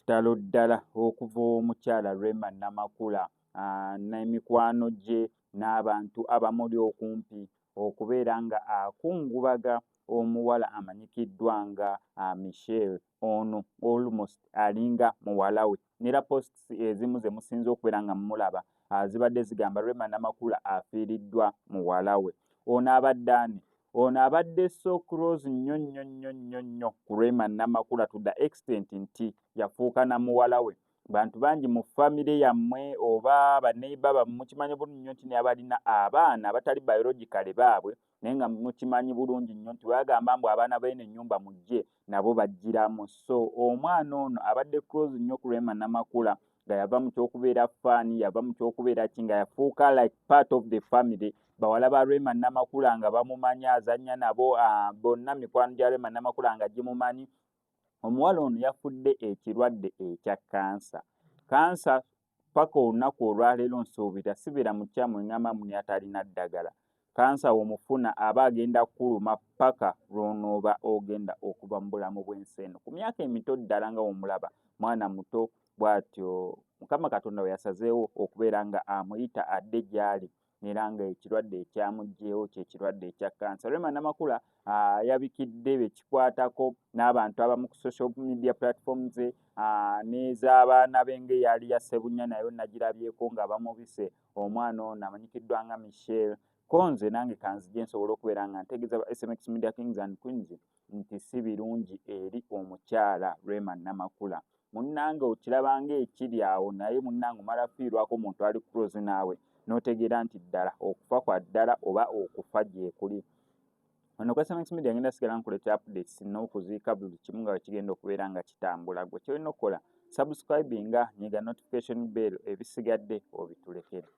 lutalo ddala okuva omukyala Rema Namakula n'emikwano gye n'abantu abamuli okumpi okubeera nga akungubaga omuwala amanyikiddwa nga Michelle. Ono almost alinga muwala we, nera posts ezimu ze musinza okubeera nga mulaba zibadde zigamba Rema Namakula afiiriddwa muwala we. Ono abadde ani? Ono abadde so close nnyo ku Rema Namakula to the extent nti yafuuka na muwala we. Bantu bangi mu family yammwe oba baneighbor bammwe mukimanyi bulungi nnyo nti abalina abaana abatali biologically baabwe naye nga mukimanyi bulungi nnyo nti bagamba mbu abaana b'eno ennyumba mujje nabo bajjiramu. So omwana ono abadde close nnyo ku Rema Namakula nga yava mu kyokubeera faani, yava mu kyokubeera ki nga yafuuka like part of the family. Bawala ba Rema Namakula nga bamumanya azannya nabo, bonna mikwano gya Rema Namakula nga gimumanyi. Omuwala ono yafudde ekirwadde ekya kansa. Kansa paka olunaku olwaleero nsuubira sibeera mukyamu engamba muni atalina ddagala. Kansa womufuna aba agenda kuluma paka lw'onooba ogenda okuva mu bulamu bw'ensi eno. Ku myaka emito ddala nga womulaba mwana muto bw'atyo Mukama Katonda we yasazeewo okubeera nga amuyita adde gy'ali era nga ekirwadde ekyamugjeewo ky'ekirwadde ekya kansa. Rema Namakula yabikidde bekikwatako n'abantu abamu ku social media platforms n'ez'abaana be ng'eyali ya Ssebunya nayo nagirabyeko nga bamubise omwana ono amanyikiddwa nga Michelle. Konze nange kanzije nsobola okubeera nga ntegeeza ba SMX Media Kings and Queens nti si birungi eri omukyala Rema Namakula. Munnange okiraba ng'ekiri awo naye munnange omala fiirwako omuntu ali close naawe n'otegeera nti ddala okufa kwa ddala oba okufa gye kuli. Ono ku SMX Media ngenda sigala nkuleeta updates n'okuziika buli kimu nga kigenda okubeera nga kitambula. Gwe kyolina okukola subscribinga nyiga notification bell ebisigadde obitulekere.